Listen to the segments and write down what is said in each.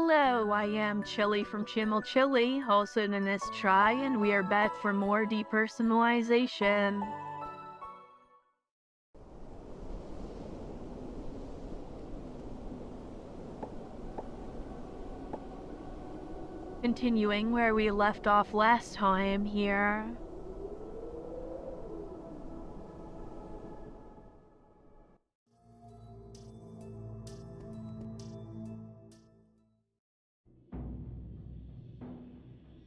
Hello, I am Chylli from Chylli, also known as Try, and we are back for more depersonalization. Continuing where we left off last time here.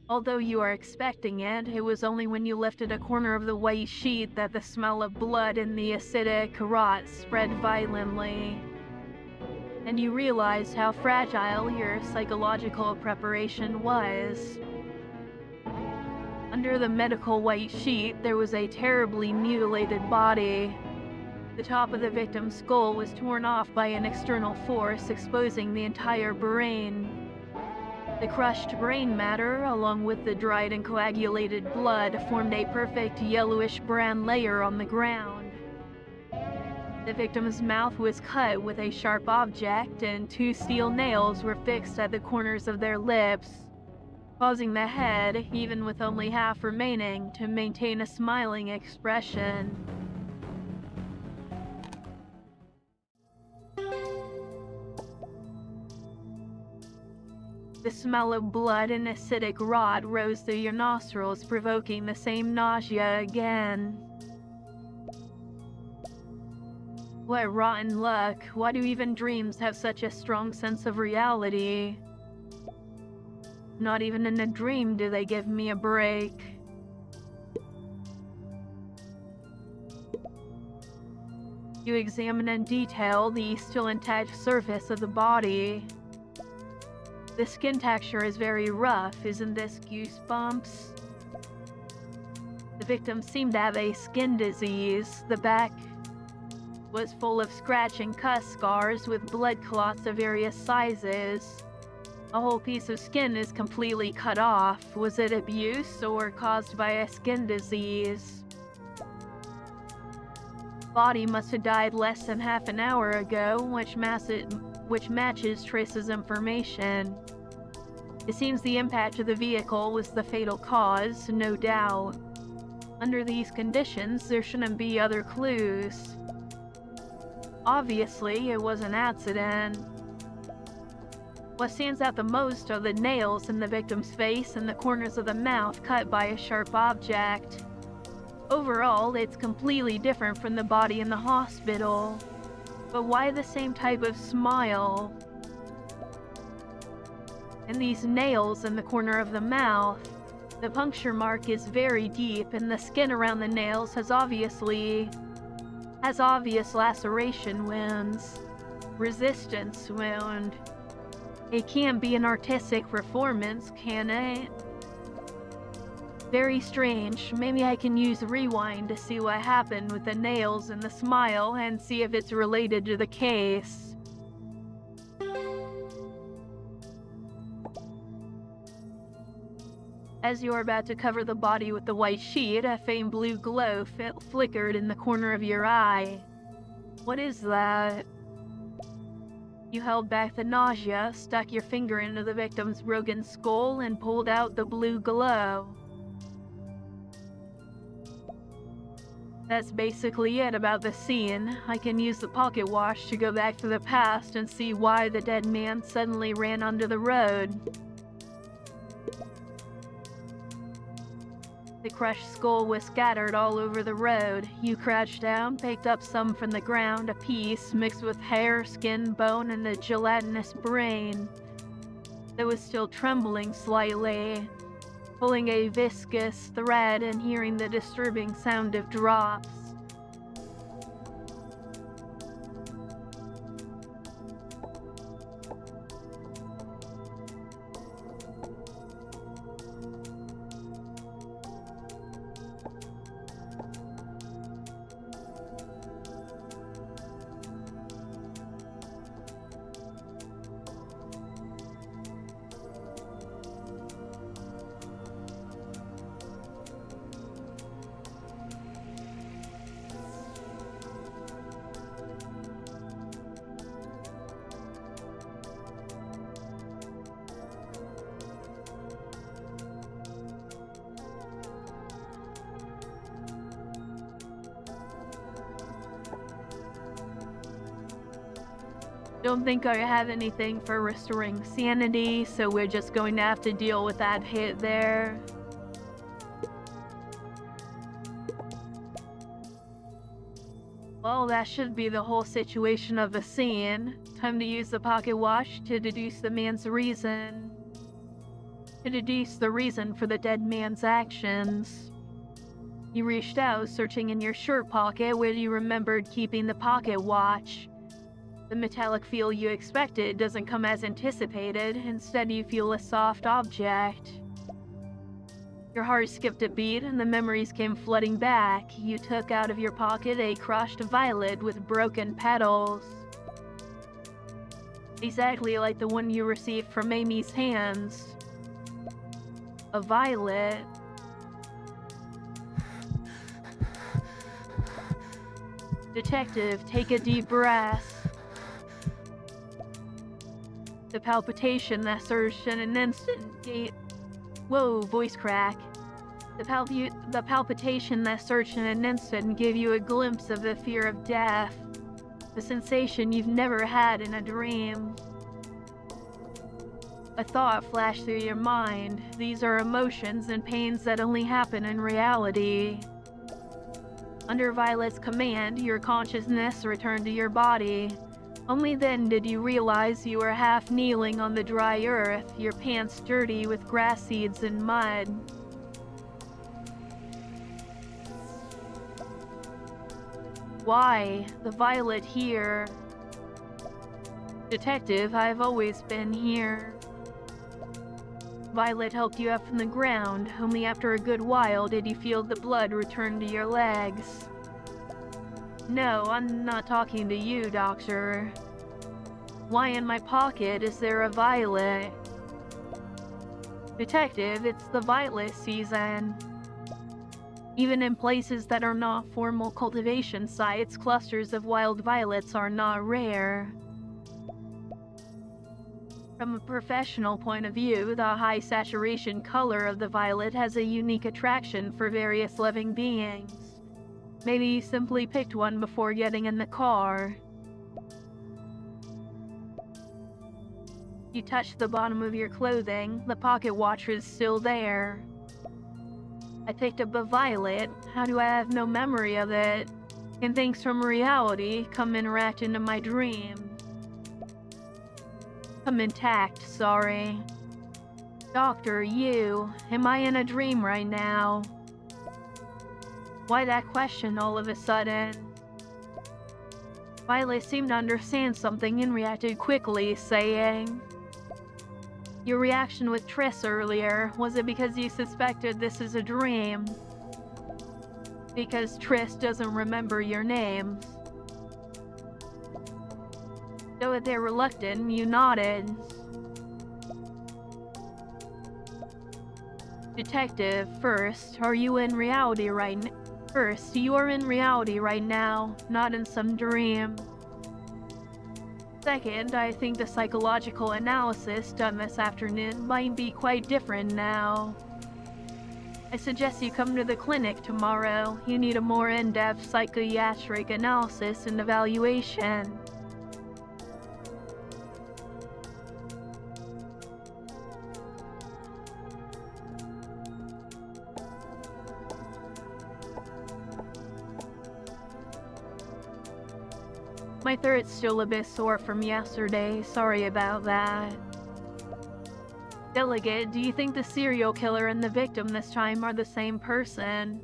Although you are expecting it, it was only when you lifted a corner of the white sheet that the smell of blood and the acidic rot spread violently. And you realized how fragile your psychological preparation was. Under the medical white sheet, there was a terribly mutilated body. The top of the victim's skull was torn off by an external force, exposing the entire brain. The crushed brain matter, along with the dried and coagulated blood, formed a perfect yellowish-brown layer on the ground. The victim's mouth was cut with a sharp object, and 2 steel nails were fixed at the corners of their lips, causing the head, even with only half remaining, to maintain a smiling expression. The smell of blood and acidic rot rose through your nostrils, provoking the same nausea again. What rotten luck. Why do even dreams have such a strong sense of reality? Not even in a dream do they give me a break. You examine in detail the still intact surface of the body. The skin texture is very rough. Isn't this goosebumps? The victim seemed to have a skin disease. The back was full of scratch and cut scars with blood clots of various sizes. A whole piece of skin is completely cut off. Was it abuse or caused by a skin disease? Body must have died less than half an hour ago, which matches Trace's information. It seems the impact of the vehicle was the fatal cause, no doubt. Under these conditions, there shouldn't be other clues. Obviously, it was an accident. What stands out the most are the nails in the victim's face and the corners of the mouth cut by a sharp object. Overall, it's completely different from the body in the hospital. But why the same type of smile? And these nails in the corner of the mouth. The puncture mark is very deep, and the skin around the nails has obvious laceration wounds. Resistance wound. It can't be an artistic performance, can it? Very strange. Maybe I can use rewind to see what happened with the nails and the smile and see if it's related to the case. As you're about to cover the body with the white sheet, a faint blue glow flickered in the corner of your eye. What is that? You held back the nausea, stuck your finger into the victim's broken skull, and pulled out the blue glow. That's basically it about the scene. I can use the pocket watch to go back to the past and see why the dead man suddenly ran onto the road. The crushed skull was scattered all over the road. You crouched down, picked up some from the ground, a piece mixed with hair, skin, bone, and a gelatinous brain that was still trembling slightly, pulling a viscous thread and hearing the disturbing sound of drops. Don't think I have anything for restoring sanity, so we're just going to have to deal with that hit there. Well, that should be the whole situation of the scene. Time to use the pocket watch to deduce the man's reason. To deduce the reason for the dead man's actions. You reached out, searching in your shirt pocket where you remembered keeping the pocket watch. The metallic feel you expected doesn't come as anticipated, instead you feel a soft object. Your heart skipped a beat and the memories came flooding back. You took out of your pocket a crushed violet with broken petals. Exactly like the one you received from Amy's hands. A violet. Detective, take a deep breath. The palpitation that surged in an instant Whoa, voice crack. The palpitation that surged in an instant gave you a glimpse of the fear of death. A sensation you've never had in a dream. A thought flashed through your mind. These are emotions and pains that only happen in reality. Under Violet's command, your consciousness returned to your body. Only then did you realize you were half kneeling on the dry earth, your pants dirty with grass seeds and mud. Why? The Violet here. Detective, I've always been here. Violet helped you up from the ground. Only after a good while did you feel the blood return to your legs. No, I'm not talking to you, Doctor. Why in my pocket is there a violet? Detective, it's the violet season. Even in places that are not formal cultivation sites, clusters of wild violets are not rare. From a professional point of view, the high saturation color of the violet has a unique attraction for various living beings. Maybe you simply picked one before getting in the car. You touched the bottom of your clothing. The pocket watch is still there. I picked up a violet. How do I have no memory of it? Can things from reality come interact into my dream? I'm intact, sorry. Doctor, am I in a dream right now? Why that question all of a sudden? Violet seemed to understand something and reacted quickly, saying, Your reaction with Triss earlier, was it because you suspected this is a dream? Because Triss doesn't remember your names. Though they're reluctant, you nodded. Detective, first, you are in reality right now, not in some dream. Second, I think the psychological analysis done this afternoon might be quite different now. I suggest you come to the clinic tomorrow. You need a more in-depth psychiatric analysis and evaluation. My throat's still a bit sore from yesterday, sorry about that. Delegate, do you think the serial killer and the victim this time are the same person?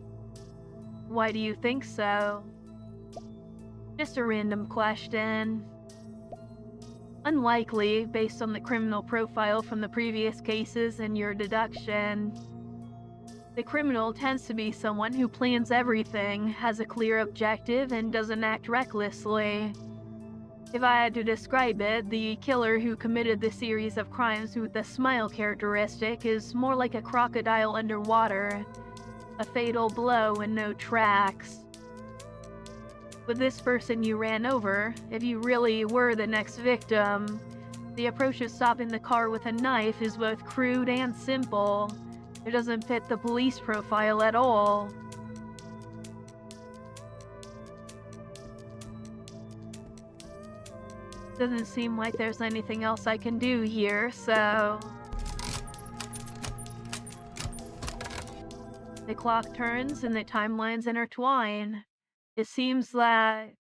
Why do you think so? Just a random question. Unlikely, based on the criminal profile from the previous cases and your deduction. The criminal tends to be someone who plans everything, has a clear objective, and doesn't act recklessly. If I had to describe it, the killer who committed the series of crimes with the smile characteristic is more like a crocodile underwater, a fatal blow and no tracks. With this person you ran over, if you really were the next victim, the approach of stopping the car with a knife is both crude and simple. It doesn't fit the police profile at all. Doesn't seem like there's anything else I can do here, so... The clock turns and the timelines intertwine. It seems that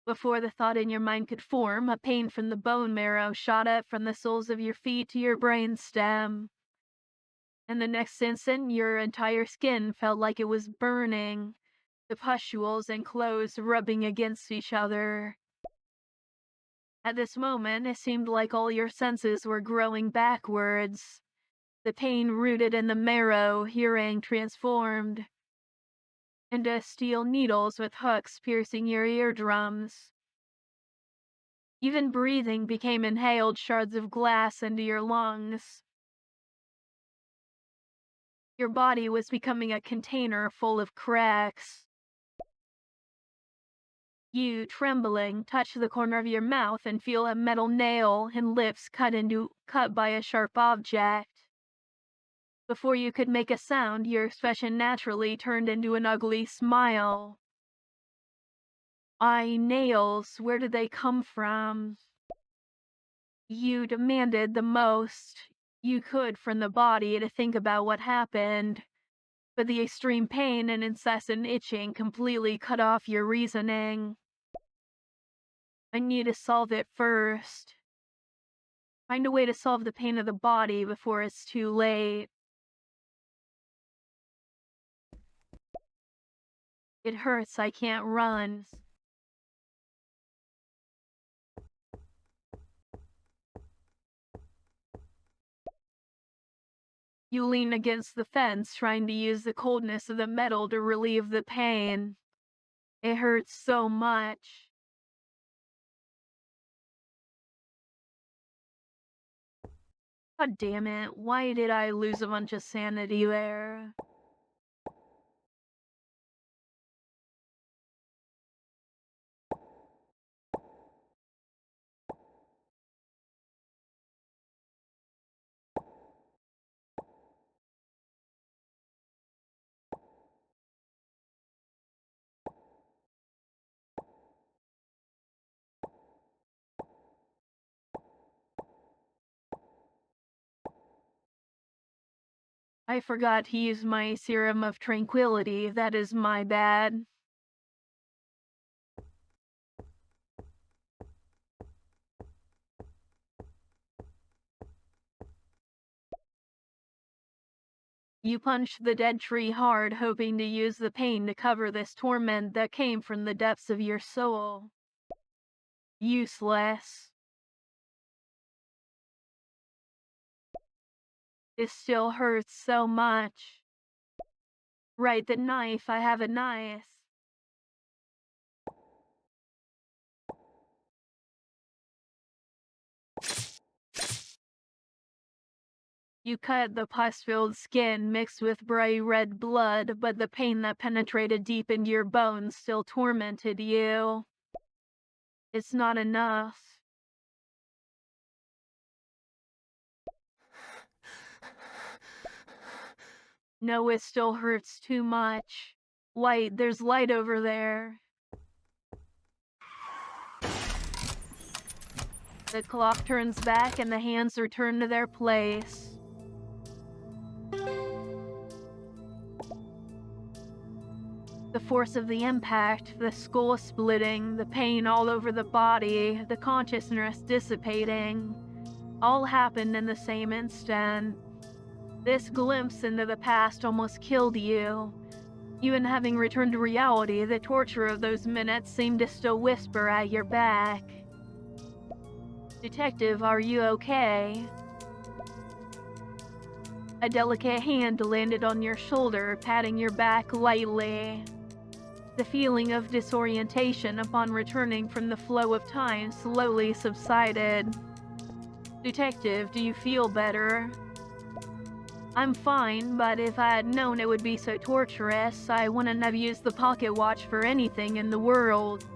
before the thought in your mind could form, a pain from the bone marrow shot up from the soles of your feet to your brainstem. And the next instant, your entire skin felt like it was burning, the pustules and clothes rubbing against each other. At this moment, it seemed like all your senses were growing backwards. The pain rooted in the marrow, hearing transformed into steel needles with hooks piercing your eardrums. Even breathing became inhaled shards of glass into your lungs. Your body was becoming a container full of cracks. You, trembling, touch the corner of your mouth and feel a metal nail and lips cut by a sharp object. Before you could make a sound, your expression naturally turned into an ugly smile. Nails, where did they come from? You demanded the most you could from the body to think about what happened, but the extreme pain and incessant itching completely cut off your reasoning. I need to solve it first. Find a way to solve the pain of the body before it's too late. It hurts, I can't run. You lean against the fence, trying to use the coldness of the metal to relieve the pain. It hurts so much. God damn it, why did I lose a bunch of sanity there? I forgot to use my serum of tranquility, that is my bad. You punched the dead tree hard, hoping to use the pain to cover this torment that came from the depths of your soul. Useless. It still hurts so much. Right, the knife, I have a knife. You cut the pus-filled skin mixed with bright red blood, but the pain that penetrated deep into your bones still tormented you. It's not enough. No, it still hurts too much. Light, there's light over there. The clock turns back and the hands return to their place. The force of the impact, the skull splitting, the pain all over the body, the consciousness dissipating, all happened in the same instant. This glimpse into the past almost killed you. Even having returned to reality, the torture of those minutes seemed to still whisper at your back. Detective, are you okay? A delicate hand landed on your shoulder, patting your back lightly. The feeling of disorientation upon returning from the flow of time slowly subsided. Detective, do you feel better? I'm fine, but if I had known it would be so torturous, I wouldn't have used the pocket watch for anything in the world.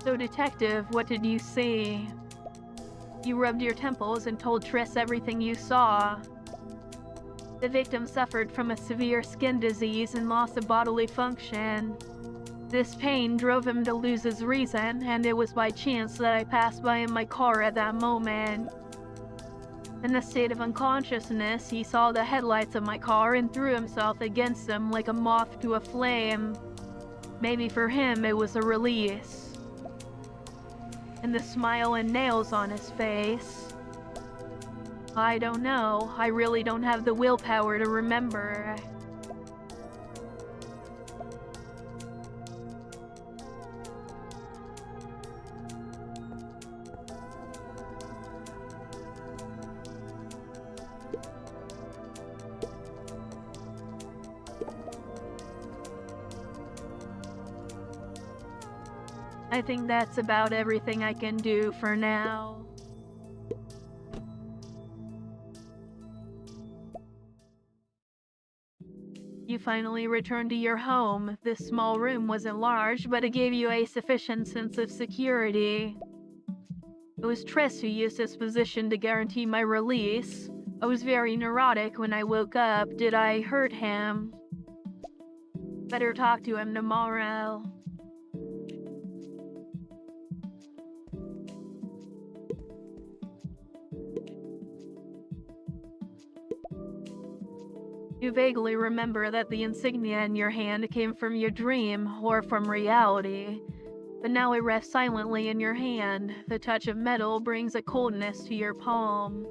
So, Detective, what did you see? You rubbed your temples and told Triss everything you saw. The victim suffered from a severe skin disease and loss of bodily function. This pain drove him to lose his reason, and it was by chance that I passed by in my car at that moment. In a state of unconsciousness, he saw the headlights of my car and threw himself against them like a moth to a flame. Maybe for him it was a release. And the smile and nails on his face. I don't know. I really don't have the willpower to remember. I think that's about everything I can do for now. You finally returned to your home. This small room wasn't large, but it gave you a sufficient sense of security. It was Tress who used this position to guarantee my release. I was very neurotic when I woke up. Did I hurt him? Better talk to him tomorrow. You vaguely remember that the insignia in your hand came from your dream or from reality, but now it rests silently in your hand. The touch of metal brings a coldness to your palm.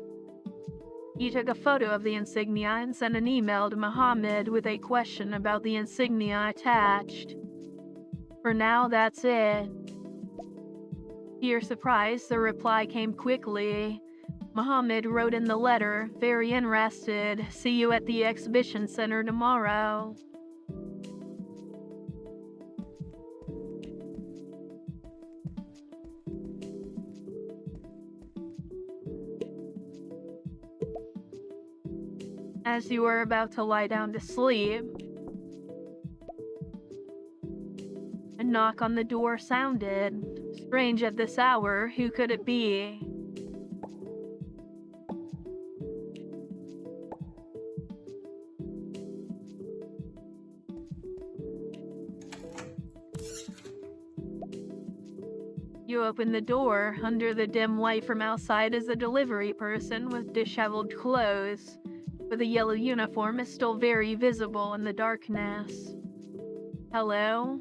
You took a photo of the insignia and sent an email to Muhammad with a question about the insignia attached. For now, that's it. To your surprise, the reply came quickly. Muhammad wrote in the letter, very interested. See you at the exhibition center tomorrow. As you were about to lie down to sleep, a knock on the door sounded. Strange at this hour, who could it be? You open the door. Under the dim light from outside is a delivery person with disheveled clothes, but the yellow uniform is still very visible in the darkness. Hello?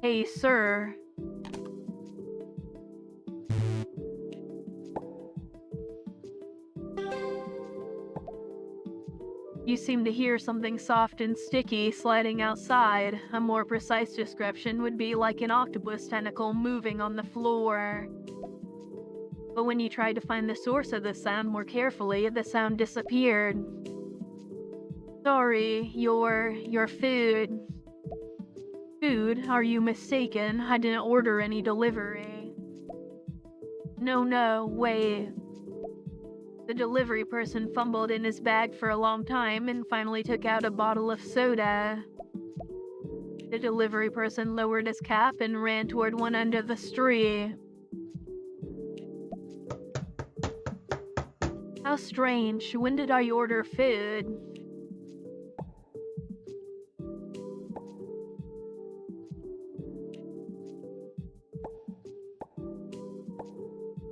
Hey, sir. You seem to hear something soft and sticky sliding outside. A more precise description would be like an octopus tentacle moving on the floor. But when you tried to find the source of the sound more carefully, the sound disappeared. Sorry, your food. Food? Are you mistaken? I didn't order any delivery. No, wait. The delivery person fumbled in his bag for a long time and finally took out a bottle of soda. The delivery person lowered his cap and ran toward one end of the street. How strange. When did I order food?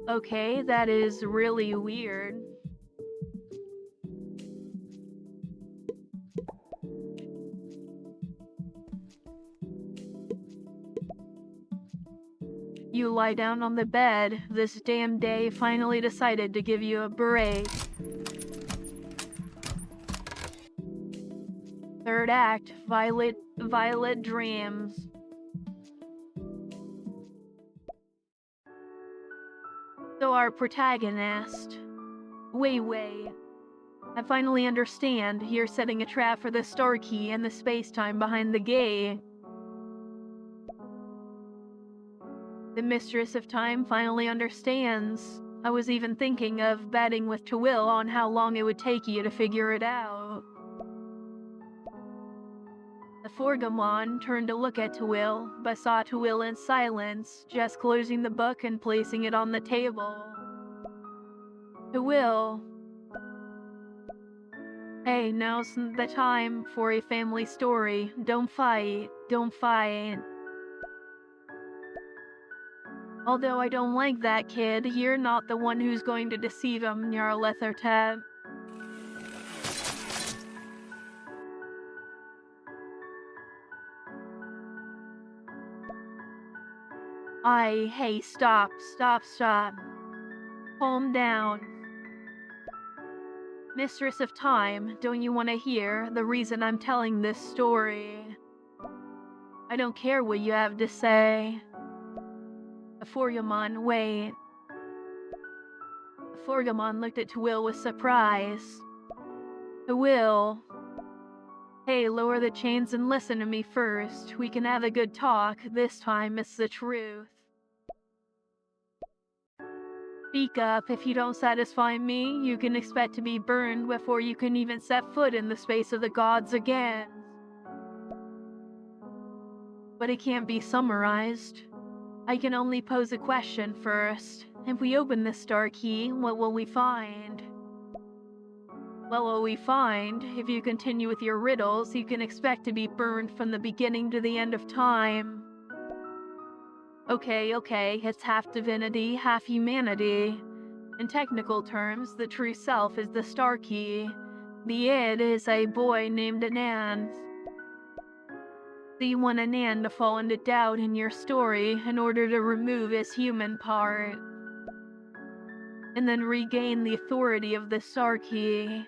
Okay, that is really weird. You lie down on the bed. This damn day finally decided to give you a break. Third act, Violet Dreams. So our protagonist. Wait. I finally understand. You're setting a trap for the star key and the space-time behind the gate. The mistress of time finally understands. I was even thinking of betting with Twill on how long it would take you to figure it out. The Forgamon turned to look at Twill, but saw Twill in silence, just closing the book and placing it on the table. Twill. Hey, now's the time for a family story. Don't fight. Don't fight. Although I don't like that kid, you're not the one who's going to deceive him, Nyarlathotep. Hey, stop, stop, stop. Calm down. Mistress of Time, don't you want to hear the reason I'm telling this story? I don't care what you have to say. Forgamon, wait. Forgamon looked at Twill with surprise. Twill. Hey, lower the chains and listen to me first. We can have a good talk. This time it's the truth. Speak up. If you don't satisfy me, you can expect to be burned before you can even set foot in the space of the gods again. But it can't be summarized. I can only pose a question first. If we open this star key, what will we find? What will we find? If you continue with your riddles, you can expect to be burned from the beginning to the end of time. Okay, it's half divinity, half humanity. In technical terms, the true self is the star key. The id is a boy named Anand. So you want Anand to fall into doubt in your story in order to remove his human part. And then regain the authority of the star key.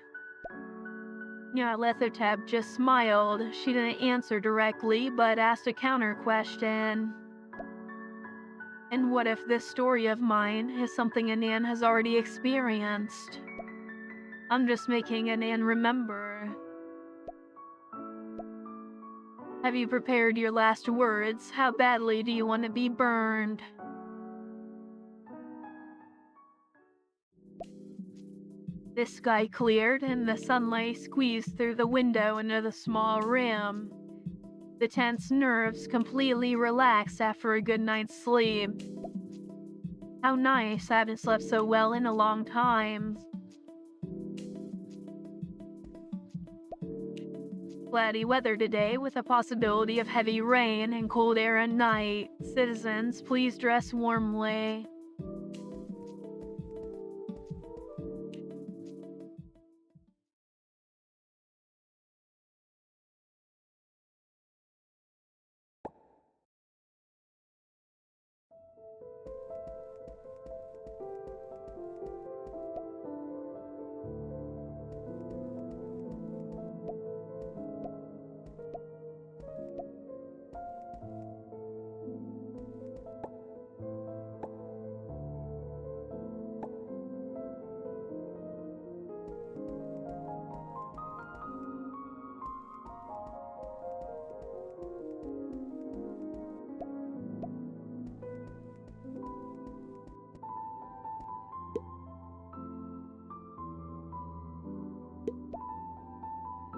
Nyarlathotep just smiled. She didn't answer directly, but asked a counter question. And what if this story of mine is something Anand has already experienced? I'm just making Anand remember. Have you prepared your last words? How badly do you want to be burned? The sky cleared and the sunlight squeezed through the window into the small room. The tense nerves completely relaxed after a good night's sleep. How nice, I haven't slept so well in a long time. Cloudy weather today with a possibility of heavy rain and cold air at night. Citizens, please dress warmly.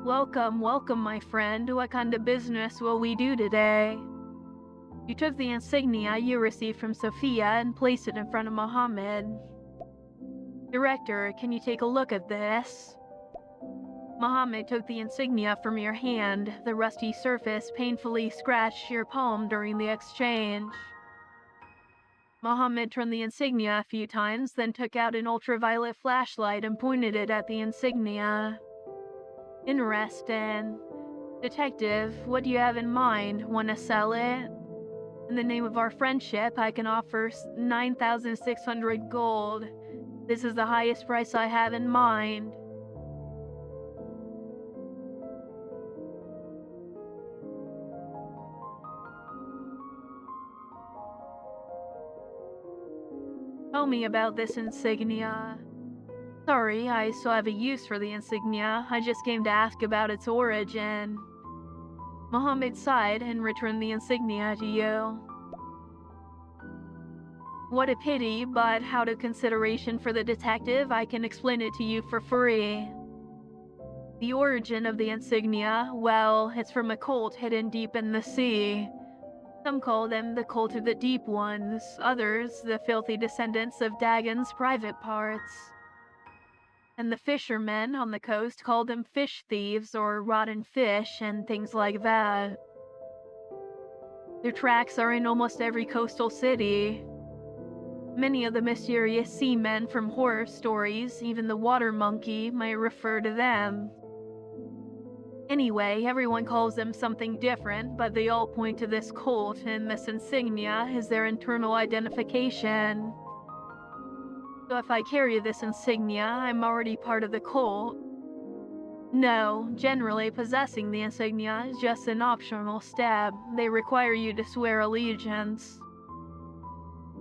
Welcome, my friend. What kind of business will we do today? You took the insignia you received from Sophia and placed it in front of Mohammed. Director, can you take a look at this? Mohammed took the insignia from your hand. The rusty surface painfully scratched your palm during the exchange. Mohammed turned the insignia a few times, then took out an ultraviolet flashlight and pointed it at the insignia. Interesting. Detective, what do you have in mind? Want to sell it? In the name of our friendship, I can offer 9,600 gold. This is the highest price I have in mind. Tell me about this insignia. Sorry, I still have a use for the insignia. I just came to ask about its origin. Mohammed sighed and returned the insignia to you. What a pity, but out of consideration for the detective, I can explain it to you for free. The origin of the insignia, well, it's from a cult hidden deep in the sea. Some call them the cult of the deep ones, others the filthy descendants of Dagon's private parts. and the fishermen on the coast call them fish thieves or rotten fish and things like that. Their tracks are in almost every coastal city. Many of the mysterious seamen from horror stories, even the water monkey, might refer to them. Anyway, everyone calls them something different, but they all point to this cult, and this insignia is their internal identification. So if I carry this insignia, I'm already part of the cult. No, generally possessing the insignia is just an optional step. They require you to swear allegiance.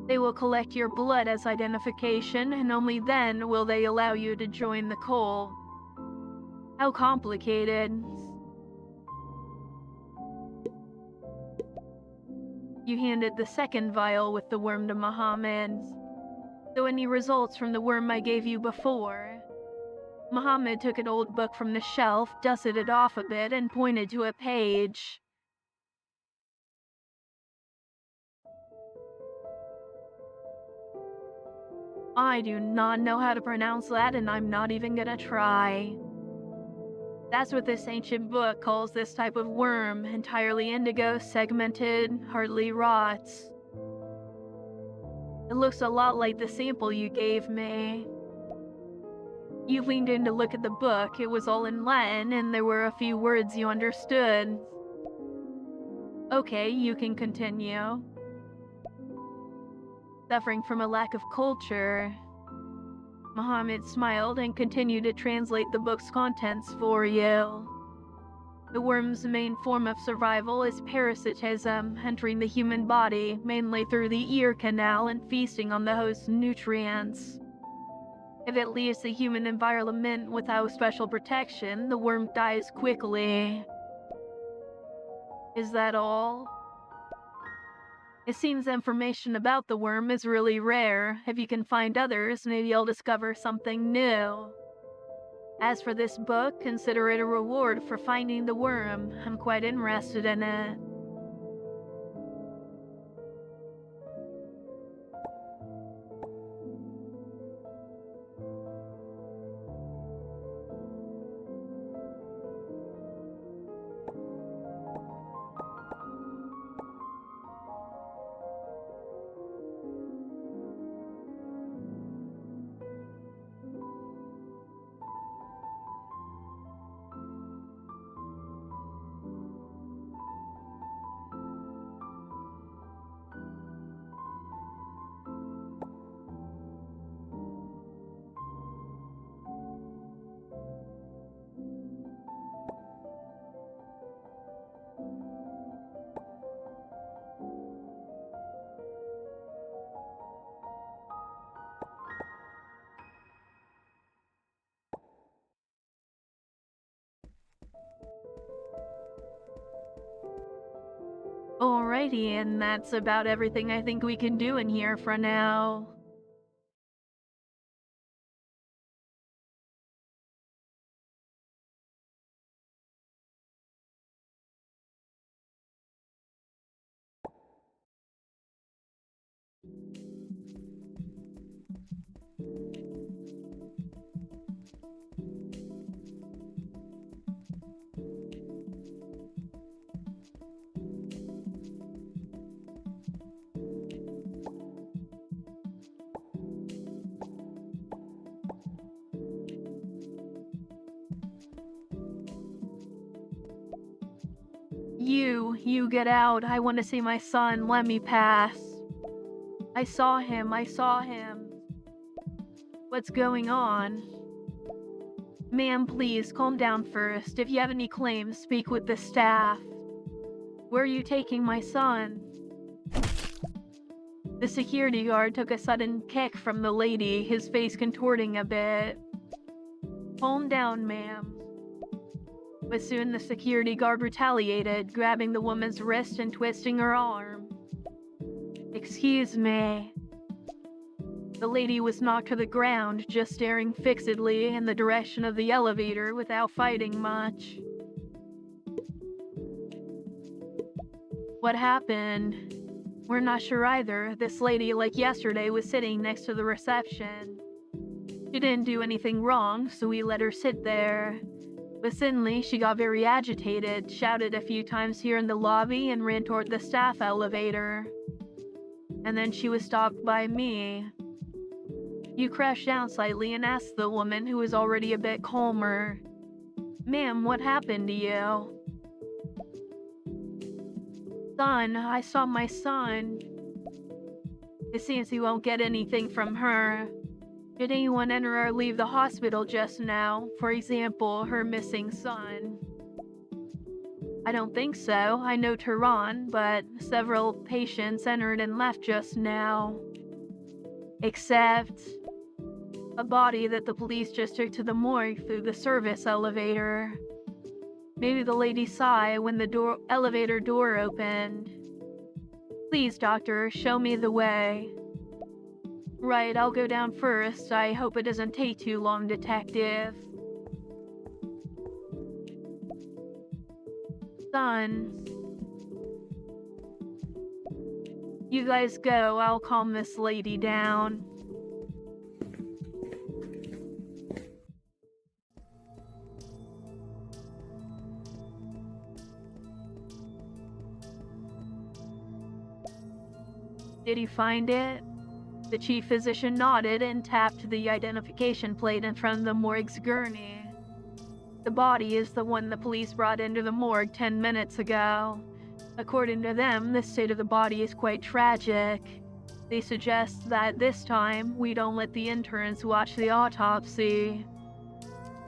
They will collect your blood as identification, and only then will they allow you to join the cult. How complicated. You handed the second vial with the worm to Muhammad. So any results from the worm I gave you before? Muhammad took an old book from the shelf, dusted it off a bit, and pointed to a page. I do not know how to pronounce that, and I'm not even gonna try. That's what this ancient book calls this type of worm, entirely indigo, segmented, hardly rots. It looks a lot like the sample you gave me. You leaned in to look at the book. It was all in Latin, and there were a few words you understood. Okay, you can continue. Suffering from a lack of culture. Muhammad smiled and continued to translate the book's contents for you. The worm's main form of survival is parasitism, entering the human body mainly through the ear canal and feasting on the host's nutrients. If it leaves the human environment without special protection, the worm dies quickly. Is that all? It seems information about the worm is really rare. If you can find others, maybe you'll discover something new. As for this book, consider it a reward for finding the worm. I'm quite interested in it. Alrighty, and that's about everything I think we can do in here for now. You get out. I want to see my son. Let me pass. I saw him. What's going on? Ma'am, please, calm down first. If you have any claims, speak with the staff. Where are you taking my son? The security guard took a sudden kick from the lady, his face contorting a bit. Calm down, ma'am. But soon the security guard retaliated, grabbing the woman's wrist and twisting her arm. Excuse me. The lady was knocked to the ground, just staring fixedly in the direction of the elevator without fighting much. What happened? We're not sure either. This lady, like yesterday, was sitting next to the reception. She didn't do anything wrong, so we let her sit there. But suddenly, she got very agitated, shouted a few times here in the lobby, and ran toward the staff elevator. And then she was stopped by me. You crashed down slightly and asked the woman, who was already a bit calmer, "Ma'am, what happened to you?" "Son, I saw my son." It seems you won't get anything from her. Did anyone enter or leave the hospital just now? For example, her missing son. I don't think so. I know Tehran, but several patients entered and left just now. Except a body that the police just took to the morgue through the service elevator. Maybe the lady saw it when the elevator door opened. Please, doctor, show me the way. Right, I'll go down first. I hope it doesn't take too long, detective. Sons. You guys go, I'll calm this lady down. Did you find it? The chief physician nodded and tapped the identification plate in front of the morgue's gurney. The body is the one the police brought into the morgue 10 minutes ago. According to them, the state of the body is quite tragic. They suggest that this time, we don't let the interns watch the autopsy.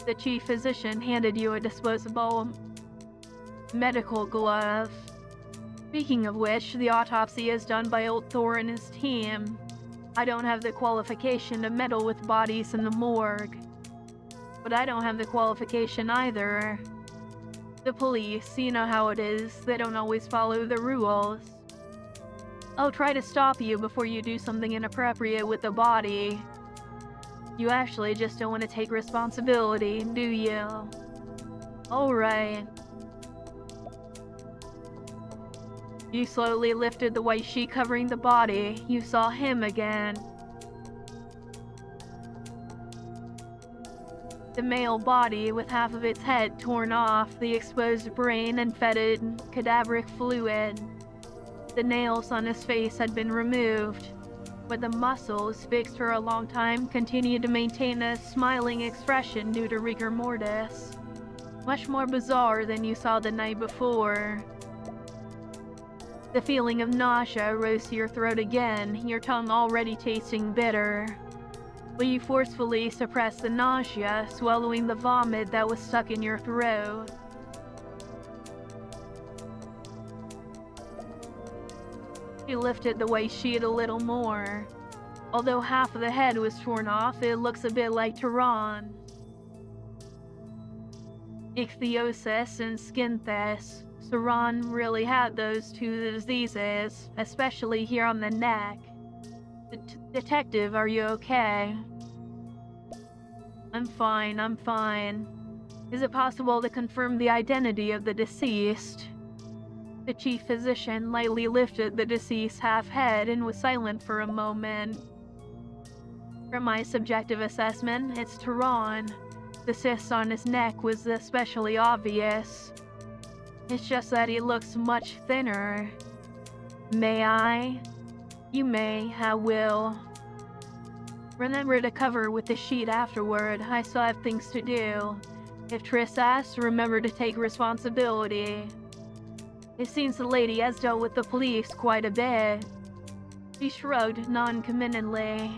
The chief physician handed you a disposable medical glove. Speaking of which, the autopsy is done by old Thor and his team. I don't have the qualification to meddle with bodies in the morgue. But I don't have the qualification either. The police, you know how it is, they don't always follow the rules. I'll try to stop you before you do something inappropriate with the body. You actually just don't want to take responsibility, do you? Alright. You slowly lifted the white sheet covering the body. You saw him again. The male body with half of its head torn off, the exposed brain and fetid, cadaveric fluid. The nails on his face had been removed, but the muscles, fixed for a long time, continued to maintain a smiling expression due to rigor mortis. Much more bizarre than you saw the night before. The feeling of nausea rose to your throat again, your tongue already tasting bitter. But you forcefully suppressed the nausea, swallowing the vomit that was stuck in your throat. You lifted the white sheet a little more. Although half of the head was torn off, it looks a bit like Tehran. Ichthyosis and skinthus. Tehran really had those two diseases, especially here on the neck. Detective, are you okay? I'm fine. Is it possible to confirm the identity of the deceased? The chief physician lightly lifted the deceased's half head and was silent for a moment. From my subjective assessment, it's Tehran. The cyst on his neck was especially obvious. It's just that he looks much thinner. May I? You may, I will. Remember to cover with the sheet afterward. I still have things to do. If Triss asks, remember to take responsibility. It seems the lady has dealt with the police quite a bit. She shrugged non-committedly.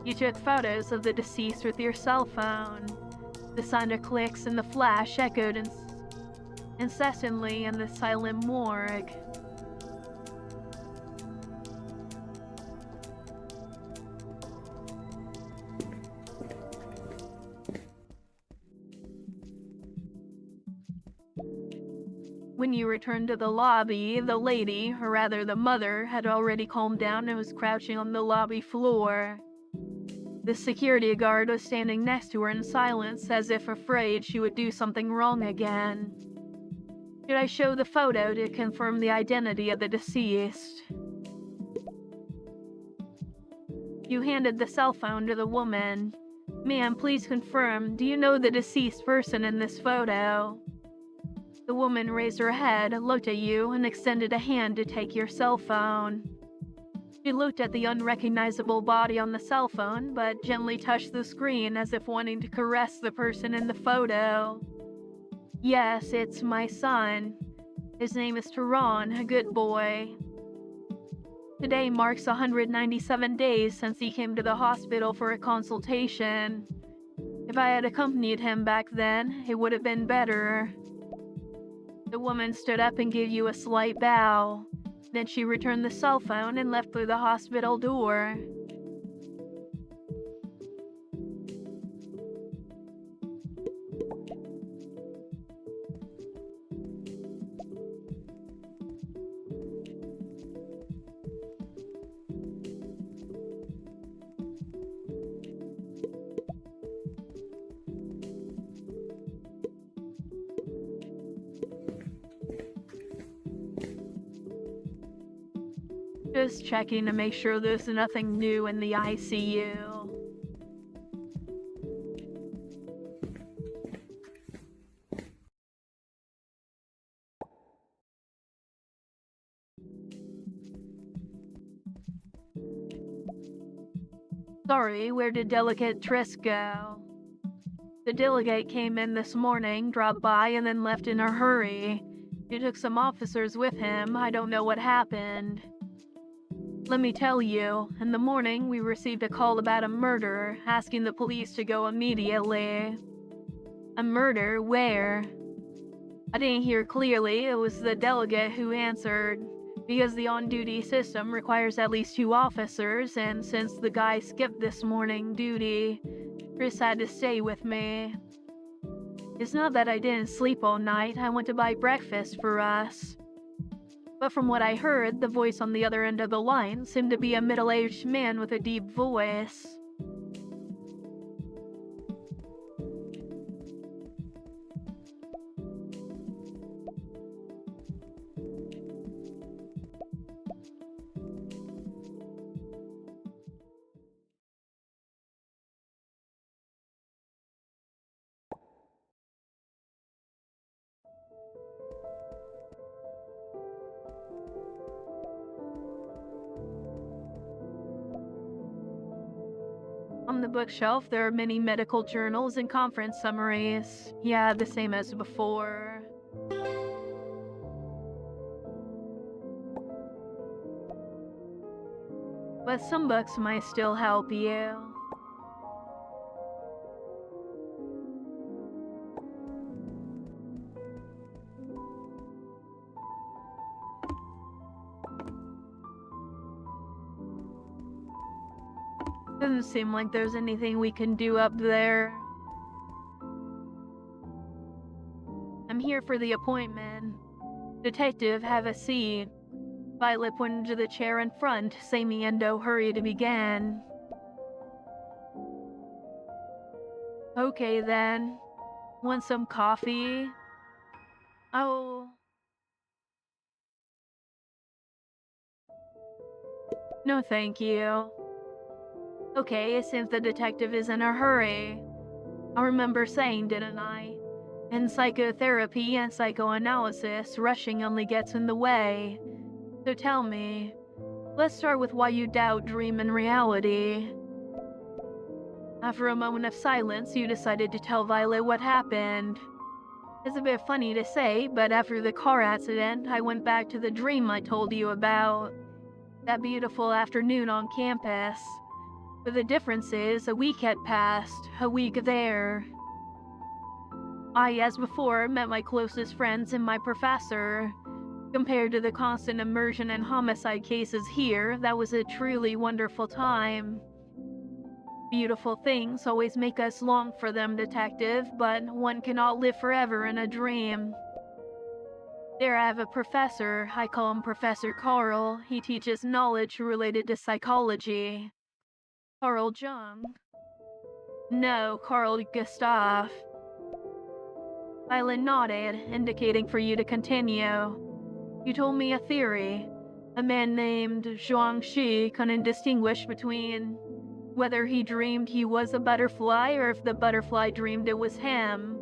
You took photos of the deceased with your cell phone. The sound of clicks and the flash echoed incessantly in the silent morgue. When you returned to the lobby, the lady, or rather the mother, had already calmed down and was crouching on the lobby floor. The security guard was standing next to her in silence, as if afraid she would do something wrong again. Should I show the photo to confirm the identity of the deceased? You handed the cell phone to the woman. Ma'am, please confirm, do you know the deceased person in this photo? The woman raised her head, looked at you, and extended a hand to take your cell phone. She looked at the unrecognizable body on the cell phone, but gently touched the screen as if wanting to caress the person in the photo. Yes, it's my son. His name is Tehran, a good boy. Today marks 197 days since he came to the hospital for a consultation. If I had accompanied him back then, it would have been better. The woman stood up and gave you a slight bow. Then she returned the cell phone and left through the hospital door. Just checking to make sure there's nothing new in the ICU. Sorry, where did Delegate Trisk go? The delegate came in this morning, dropped by, and then left in a hurry. He took some officers with him. I don't know what happened. Let me tell you, in the morning we received a call about a murder, asking the police to go immediately. A murder? Where? I didn't hear clearly. It was the delegate who answered. Because the on-duty system requires at least 2 officers, and since the guy skipped this morning duty, Chris had to stay with me. It's not that I didn't sleep all night. I went to buy breakfast for us. But from what I heard, the voice on the other end of the line seemed to be a middle-aged man with a deep voice. On the bookshelf, there are many medical journals and conference summaries. Yeah, the same as before. But some books might still help you. Doesn't seem like there's anything we can do up there. I'm here for the appointment. Detective, have a seat. Violet pointed to the chair in front. Sammy and Doe hurried to begin. Okay then. Want some coffee? Oh. No thank you. Okay, it seems the detective is in a hurry. I remember saying, didn't I? In psychotherapy and psychoanalysis, rushing only gets in the way. So tell me, let's start with why you doubt dream and reality. After a moment of silence, you decided to tell Violet what happened. It's a bit funny to say, but after the car accident, I went back to the dream I told you about. That beautiful afternoon on campus. But the difference is, a week had passed, a week there. I, as before, met my closest friends and my professor. Compared to the constant immersion in homicide cases here, that was a truly wonderful time. Beautiful things always make us long for them, detective, but one cannot live forever in a dream. There I have a professor. I call him Professor Carl. He teaches knowledge related to psychology. Carl Jung. No, Carl Gustav. Violet nodded, indicating for you to continue. You told me a theory. A man named Zhuang Shi couldn't distinguish between whether he dreamed he was a butterfly or if the butterfly dreamed it was him.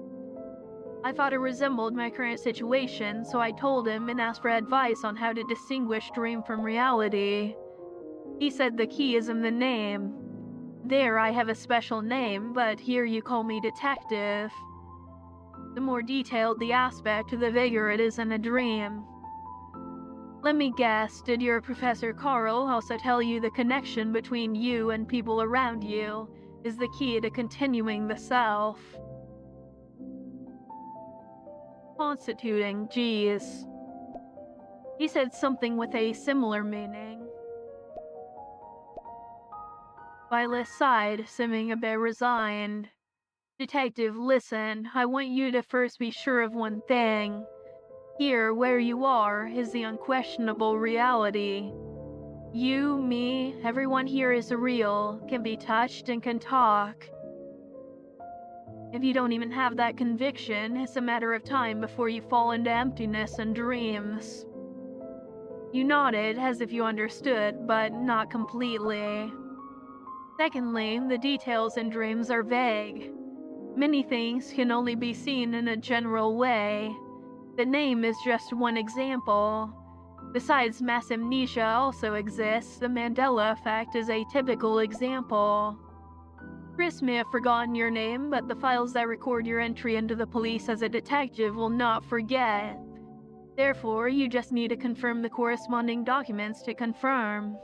I thought it resembled my current situation, so I told him and asked for advice on how to distinguish dream from reality. He said the key is in the name. There I have a special name, but here you call me detective. The more detailed the aspect, the bigger it is in a dream. Let me guess, did your Professor Carl also tell you the connection between you and people around you is the key to continuing the self? Constituting, geez. He said something with a similar meaning. Violet sighed, seeming a bit resigned. Detective, listen, I want you to first be sure of one thing. Here, where you are, is the unquestionable reality. You, me, everyone here is real, can be touched, and can talk. If you don't even have that conviction, it's a matter of time before you fall into emptiness and dreams. You nodded as if you understood, but not completely. Secondly, the details in dreams are vague. Many things can only be seen in a general way. The name is just one example. Besides, mass amnesia also exists. The Mandela effect is a typical example. Chris may have forgotten your name, but the files that record your entry into the police as a detective will not forget. Therefore, you just need to confirm the corresponding documents to confirm.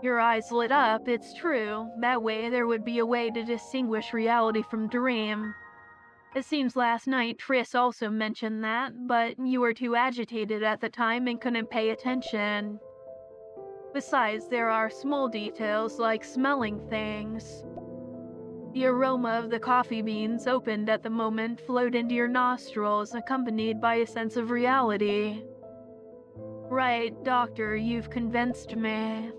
Your eyes lit up, it's true. That way, there would be a way to distinguish reality from dream. It seems last night Tris also mentioned that, but you were too agitated at the time and couldn't pay attention. Besides, there are small details like smelling things. The aroma of the coffee beans opened at the moment flowed into your nostrils, accompanied by a sense of reality. Right, doctor, you've convinced me.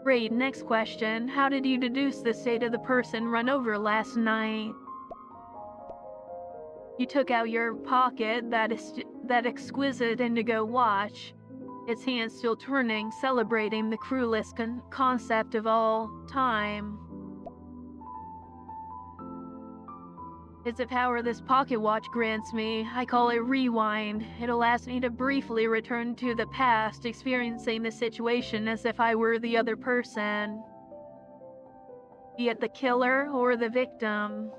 Great, next question. How did you deduce the state of the person run over last night? You took out your pocket, that exquisite indigo watch, its hands still turning, celebrating the cruelest concept of all time. It's a power this pocket watch grants me. I call it rewind. It allows me to briefly return to the past, experiencing the situation as if I were the other person. Be it the killer or the victim.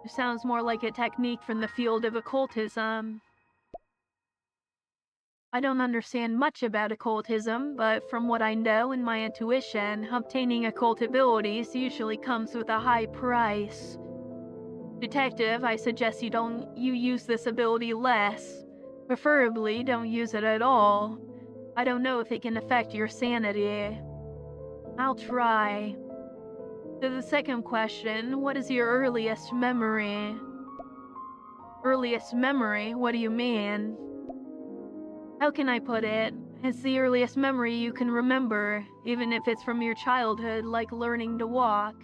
It sounds more like a technique from the field of occultism. I don't understand much about occultism, but from what I know and my intuition, obtaining occult abilities usually comes with a high price. Detective, I suggest you use this ability less. Preferably, don't use it at all. I don't know if it can affect your sanity. I'll try. To the second question, what is your earliest memory? Earliest memory? What do you mean? How can I put it? It's the earliest memory you can remember, even if it's from your childhood, like learning to walk.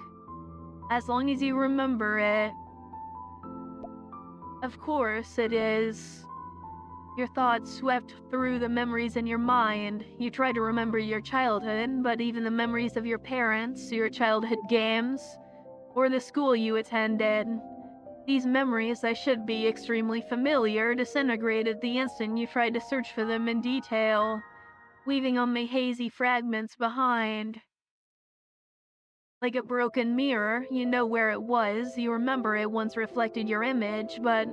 As long as you remember it. Of course, it is. Your thoughts swept through the memories in your mind. You try to remember your childhood, but even the memories of your parents, your childhood games, or the school you attended. These memories that should be extremely familiar disintegrated the instant you tried to search for them in detail, leaving only hazy fragments behind. Like a broken mirror, you know where it was, you remember it once reflected your image, but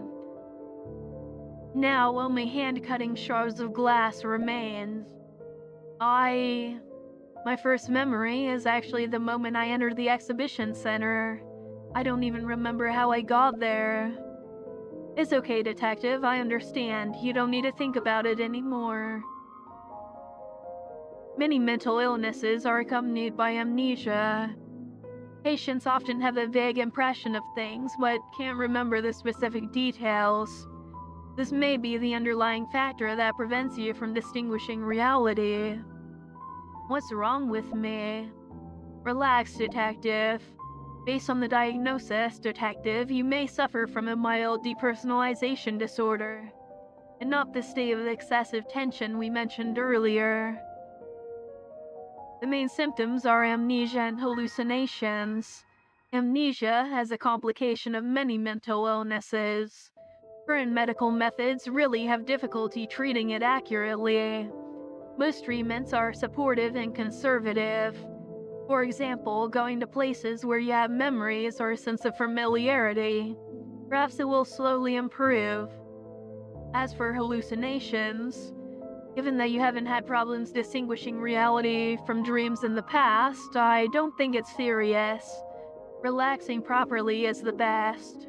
now only hand-cutting shards of glass remain. My first memory is actually the moment I entered the exhibition center. I don't even remember how I got there. It's okay, detective, I understand. You don't need to think about it anymore. Many mental illnesses are accompanied by amnesia. Patients often have a vague impression of things, but can't remember the specific details. This may be the underlying factor that prevents you from distinguishing reality. What's wrong with me? Relax, detective. Based on the diagnosis, Detective, you may suffer from a mild depersonalization disorder, and not the state of excessive tension we mentioned earlier. The main symptoms are amnesia and hallucinations. Amnesia is a complication of many mental illnesses. Current medical methods really have difficulty treating it accurately. Most treatments are supportive and conservative. For example, going to places where you have memories or a sense of familiarity. Perhaps it will slowly improve. As for hallucinations, given that you haven't had problems distinguishing reality from dreams in the past, I don't think it's serious. Relaxing properly is the best.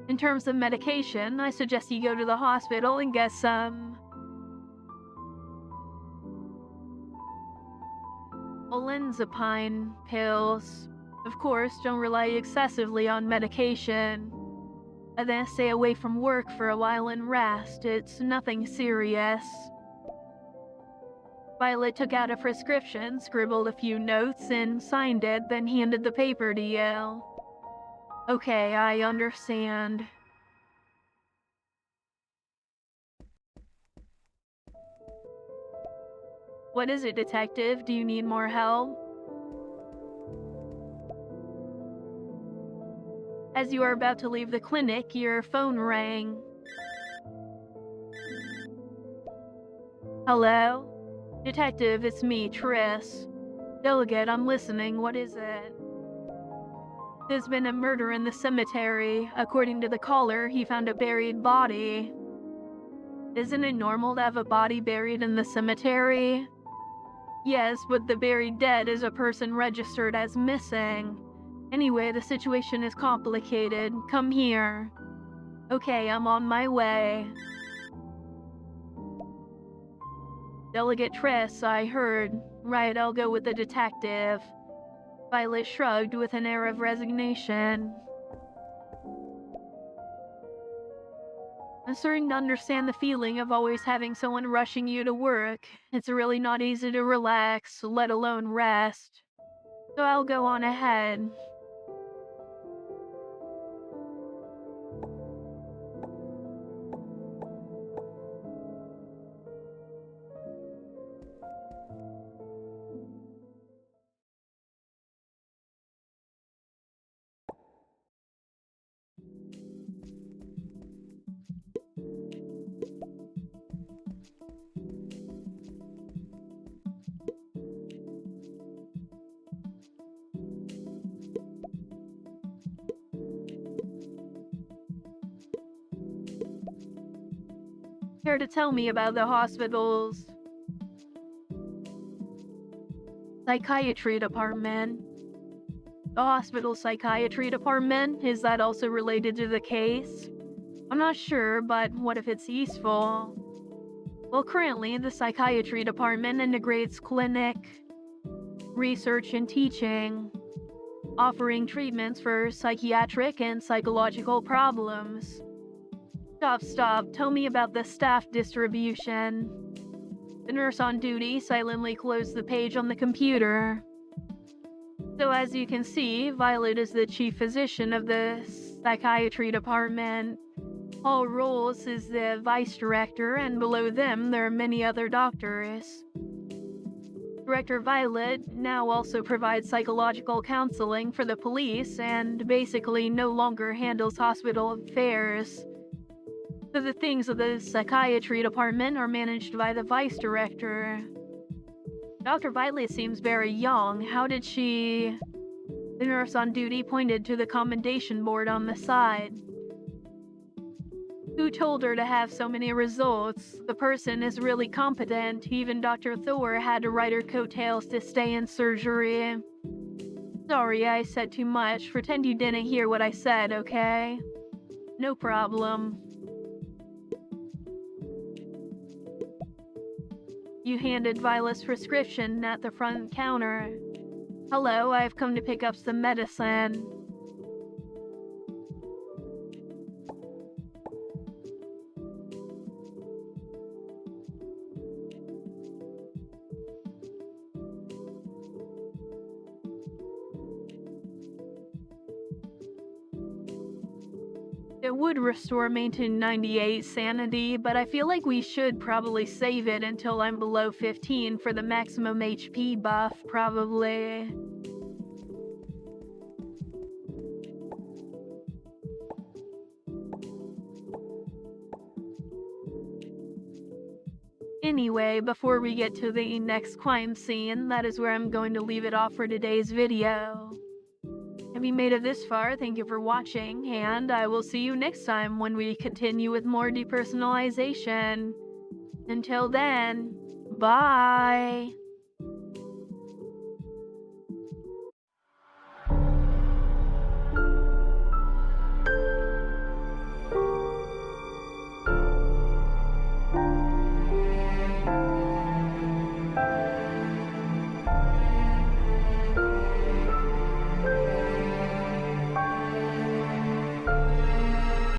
In terms of medication, I suggest you go to the hospital and get some olanzapine pills. Of course, don't rely excessively on medication. And then stay away from work for a while and rest. It's nothing serious. Violet took out a prescription, scribbled a few notes, and signed it, then handed the paper to you. Okay, I understand. What is it, Detective? Do you need more help? As you are about to leave the clinic, your phone rang. Hello? Detective, it's me, Triss. Delegate, I'm listening. What is it? There's been a murder in the cemetery. According to the caller, he found a buried body. Isn't it normal to have a body buried in the cemetery? Yes, but the buried dead is a person registered as missing. Anyway, the situation is complicated. Come here. Okay, I'm on my way. Delegate Triss, I heard. Right, I'll go with the detective. Violet shrugged with an air of resignation. I'm starting to understand the feeling of always having someone rushing you to work. It's really not easy to relax, let alone rest. So I'll go on ahead. Care to tell me about the hospital's psychiatry department? The hospital psychiatry department? Is that also related to the case? I'm not sure, but what if it's useful? Well, currently, the psychiatry department integrates clinic, research, and teaching, offering treatments for psychiatric and psychological problems. Stop. Tell me about the staff distribution. The nurse on duty silently closed the page on the computer. So as you can see, Violet is the chief physician of the psychiatry department. Paul Rolls is the vice director, and below them there are many other doctors. Director Violet now also provides psychological counseling for the police and basically no longer handles hospital affairs. So the things of the psychiatry department are managed by the vice director. Dr. Violet seems very young. How did she... The nurse on duty pointed to the commendation board on the side. Who told her to have so many results? The person is really competent. Even Dr. Thor had to ride her coattails to stay in surgery. Sorry, I said too much. Pretend you didn't hear what I said, okay? No problem. You handed Violet's prescription at the front counter. Hello, I've come to pick up some medicine. It would restore me to 98 sanity, but I feel like we should probably save it until I'm below 15 for the maximum HP buff, probably. Anyway, before we get to the next crime scene, that is where I'm going to leave it off for today's video. If you made it this far, thank you for watching, and I will see you next time when we continue with more depersonalization. Until then, bye!